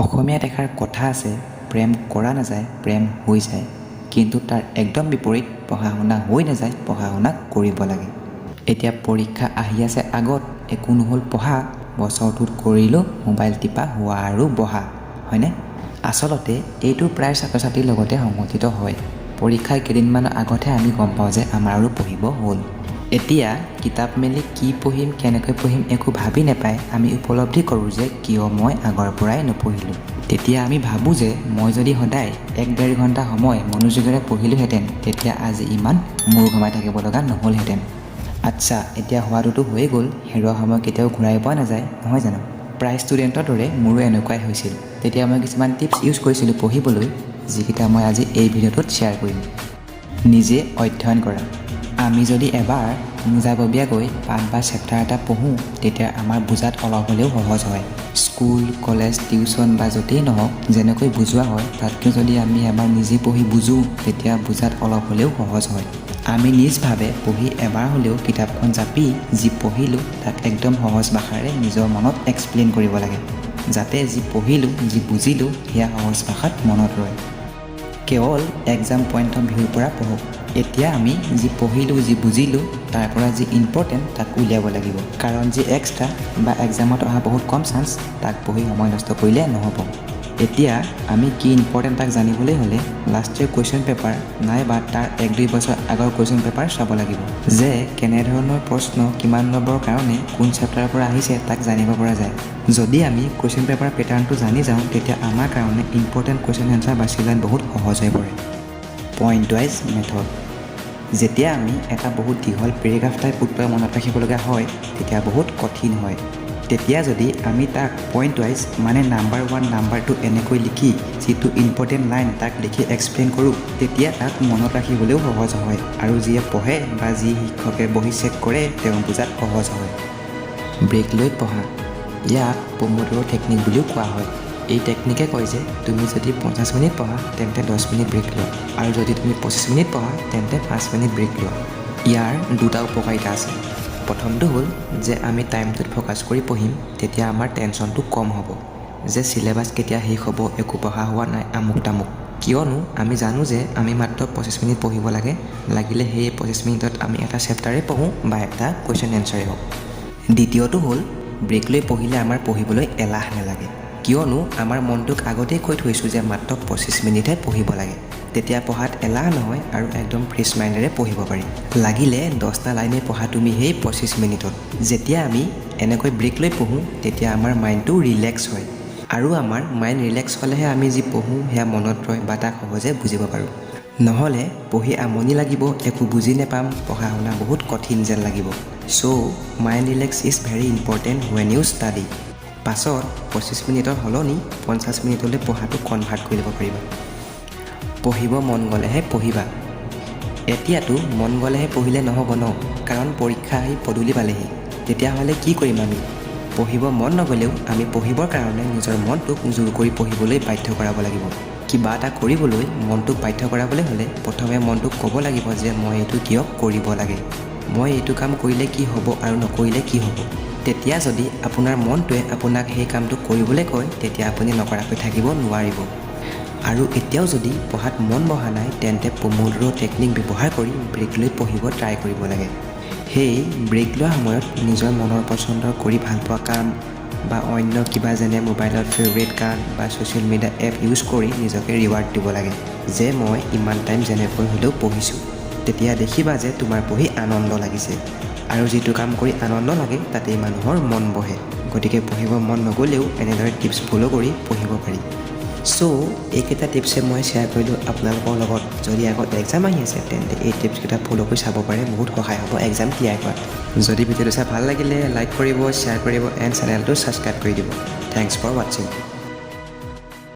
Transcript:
অসমীয়াত এষাৰ কথা আছে, প্ৰেম কৰা নাযায়, প্ৰেম হৈ যায়। কিন্তু তাৰ একদম বিপৰীত, পঢ়া শুনা হৈ নাযায়, পঢ়া শুনা কৰিব লাগে। এতিয়া পৰীক্ষা আহি আছে আগত, একো নহ'ল পঢ়া, বছৰটোত কৰিলোঁ মোবাইল টিপা হোৱা আৰু বহা, হয়নে? আচলতে এইটো প্ৰায় ছাত্ৰ ছাত্ৰীৰ লগতে সংঘটিত হয়। পৰীক্ষাৰ কেইদিনমানৰ আগতহে আমি গম পাওঁ যে আমাৰ আৰু পঢ়িব হ'ল। এতিয়া কিতাপ মেলি কি পঢ়িম, কেনেকৈ পঢ়িম একো ভাবি নাপায় আমি উপলব্ধি কৰোঁ যে কিয় মই আগৰ পৰাই নপঢ়িলোঁ। তেতিয়া আমি ভাবোঁ যে মই যদি সদায় 1-1.5 ঘণ্টা সময় মনোযোগেৰে পঢ়িলোহেঁতেন, তেতিয়া আজি ইমান মূৰ ঘমাই থাকিব লগা নহ'লহেঁতেন। আচ্ছা, এতিয়া হোৱাটোতো হৈয়ে গ'ল, হেৰুৱা সময় কেতিয়াও ঘূৰাই পোৱা নাযায়, নহয় জানো? প্ৰায় ষ্টুডেণ্টৰ দৰে মোৰো এনেকুৱাই হৈছিল। তেতিয়া মই কিছুমান টিপছ ইউজ কৰিছিলোঁ পঢ়িবলৈ, যিকেইটা মই আজি এই ভিডিঅ'টোত শ্বেয়াৰ কৰিম। নিজে অধ্যয়ন কৰা। আমি যদি এবাৰ নিজাববীয়াকৈ পাঠ বা চেপ্টাৰ এটা পঢ়োঁ, তেতিয়া আমাৰ বুজাত অলপ হ'লেও সহজ হয়। স্কুল, কলেজ, টিউশ্যন বা য'তেই নহওক যেনেকৈ বুজোৱা হয়, তাতকৈ যদি আমি এবাৰ নিজে পঢ়ি বুজোঁ, তেতিয়া বুজাত অলপ হ'লেও সহজ হয়। আমি নিজভাৱে পঢ়ি এবাৰ হ'লেও কিতাপখন জাপি যি পঢ়িলোঁ তাক একদম সহজ ভাষাৰে নিজৰ মনত এক্সপ্লেইন কৰিব লাগে, যাতে যি পঢ়িলোঁ, যি বুজিলোঁ সেয়া সহজ ভাষাত মনত ৰয়। কেৱল এক্সাম পইণ্ট অফ ভিউৰ পৰা পঢ়ক। এতিয়া আমি যি পঢ়িলোঁ, যি বুজিলোঁ, তাৰ পৰা যি ইম্পৰ্টেণ্ট তাক উলিয়াব লাগিব। কাৰণ যি এক্সট্ৰা বা এক্সামত অহা বহুত কম চান্স, তাক পঢ়ি সময় নষ্ট কৰিলে নহ'ব। এতিয়া আমি কি ইম্পৰ্টেণ্ট তাক জানিবলৈ হ'লে লাষ্ট ইয়েৰ কুৱেশ্যন পেপাৰ নাইবা তাৰ 1-2 বছৰ আগৰ কুৱেশ্যন পেপাৰ চাব লাগিব, যে কেনেধৰণৰ প্ৰশ্ন কিমান নম্বৰৰ কাৰণে কোন চেপ্টাৰৰ পৰা আহিছে তাক জানিব পৰা যায়। যদি আমি কুৱেশ্যন পেপাৰ পেটাৰ্ণটো জানি যাওঁ, তেতিয়া আমাৰ কাৰণে ইম্পৰ্টেণ্ট কুৱেশ্যন এনচাৰ বাছি লোৱাত বহুত সহজ হৈ পৰে। Point wise method. যেতিয়া আমি এটা বহুত দীঘল পেৰেগ্ৰাফ টাইপ উত্তৰ মনত ৰাখিবলগীয়া হয়, তেতিয়া বহুত কঠিন হয়। তেতিয়া যদি আমি তাক পইণ্ট ৱাইজ মানে নাম্বাৰ 1, নাম্বাৰ 2 এনেকৈ লিখি যিটো ইম্পৰ্টেণ্ট লাইন তাক লিখি এক্সপ্লেইন কৰোঁ, তেতিয়া তাক মনত ৰাখিবলৈও সহজ হয় আৰু যিয়ে পঢ়ে বা যি শিক্ষকে বহি চেক কৰে তেওঁ বুজাত সহজ হয়। ব্ৰেক লৈ পঢ়া। ইয়াক পম'ড'ৰ টেকনিক বুলিও কোৱা হয়। এই টেকনিকে কয় যে তুমি যদি 50 মিনিট পঢ়া তেন্তে 10 মিনিট ব্ৰেক লোৱা, আৰু যদি তুমি 25 মিনিট পঢ়া তেন্তে 5 মিনিট ব্ৰেক লোৱা। ইয়াৰ দুটা উপকাৰিতা আছে। প্ৰথমটো হ'ল যে আমি টাইমটোত ফ'কাছ কৰি পঢ়িম, তেতিয়া আমাৰ টেনশ্যনটো কম হ'ব যে চিলেবাছ কেতিয়া শেষ হ'ব, একো পঢ়া হোৱা নাই, আমুক তামুক। কিয়নো আমি জানো যে আমি মাত্ৰ 25 মিনিট পঢ়িব লাগে, লাগিলে সেই 25 মিনিটত আমি এটা চেপ্টাৰে পঢ়োঁ বা এটা কুৱেশ্যন এনচাৰে হওক। দ্বিতীয়টো হ'ল ব্ৰেক লৈ পঢ়িলে আমাৰ পঢ়িবলৈ এলাহ নালাগে, কিয়নো আমাৰ মনটোক আগতেই কৈ থৈছোঁ যে মাত্ৰ 25 মিনিটহে পঢ়িব লাগে। তেতিয়া পঢ়াত এলাহ নহয় আৰু একদম ফ্ৰেছ মাইণ্ডেৰে পঢ়িব পাৰি। লাগিলে 10টা লাইনে পঢ়া তুমি সেই 25 মিনিটত। যেতিয়া আমি এনেকৈ ব্ৰেক লৈ পঢ়োঁ, তেতিয়া আমাৰ মাইণ্ডটো ৰিলেক্স হয়, আৰু আমাৰ মাইণ্ড ৰিলেক্স হ'লেহে আমি যি পঢ়োঁ সেয়া মনত ৰয় বা তাক সহজে বুজিব পাৰোঁ। নহ'লে পঢ়ি আমনি লাগিব, একো বুজি নাপাম, পঢ়া শুনা বহুত কঠিন যেন লাগিব। So' mind relax is very important when you study. পাছত 25 মিনিটৰ সলনি 50 মিনিটলৈ পঢ়াটো কনভাৰ্ট কৰি ল'ব পাৰিবা। পঢ়িব মন গ'লেহে পঢ়িবা। এতিয়াতো মন গ'লেহে পঢ়িলে নহ'ব ন, কাৰণ পৰীক্ষা আহি পদূলি পালেহি। তেতিয়াহ'লে কি কৰিম আমি? পঢ়িব মন নগ'লেও আমি পঢ়িবৰ কাৰণে নিজৰ মনটোক জোৰ কৰি পঢ়িবলৈ বাধ্য কৰাব লাগিব। কিবা এটা কৰিবলৈ মনটোক বাধ্য কৰাবলৈ হ'লে প্ৰথমে মনটোক ক'ব লাগিব যে মই এইটো কিয় কৰিব লাগে, মই এইটো কাম কৰিলে কি হ'ব আৰু নকৰিলে কি হ'ব। তেতিয়া যদি আপোনাৰ মনটোৱে আপোনাক সেই কামটো কৰিবলৈ কয়, তেতিয়া আপুনি নকৰাকৈ থাকিব নোৱাৰিব। আৰু এতিয়াও যদি পঢ়াত মন বহা নাই, তেন্তে পম'ড'ৰ টেকনিক ব্যৱহাৰ কৰি ব্ৰেক লৈ পঢ়িব ট্ৰাই কৰিব লাগে। সেই ব্ৰেক লোৱা সময়ত নিজৰ মনৰ পচন্দৰ কৰি ভাল পোৱা কাম বা অন্য কিবা যেনে মোবাইলত ফেভৰেট গান বা ছ'চিয়েল মিডিয়া এপ ইউজ কৰি নিজকে ৰিৱাৰ্ড দিব লাগে যে মই ইমান টাইম যেনেকৈ হ'লেও পঢ়িছোঁ। তেতিয়া দেখিবা যে তোমাৰ পঢ়ি আনন্দ লাগিছে, আৰু যিটো কাম কৰি আনন্দ লাগে তাতেই মানুহৰ মন বহে। গতিকে পঢ়িব মন নগ'লেও এনেদৰে টিপছ ফ'ল' কৰি পঢ়িব পাৰি। ছ' এইকেইটা টিপছে মই শ্বেয়াৰ কৰিলোঁ আপোনালোকৰ লগত। যদি আগত এক্সাম আহি আছে তেন্তে এই টিপছকেইটা ফ'ল' কৰি চাব পাৰে, বহুত সহায় হ'ব এক্সাম ক্লিয়াৰ কৰাত। যদি ভিডিঅ'টো চাই ভাল লাগিলে লাইক কৰিব, শ্বেয়াৰ কৰিব এণ্ড চেনেলটো ছাবস্ক্ৰাইব কৰি দিব। Thanks for ৱাটছিং।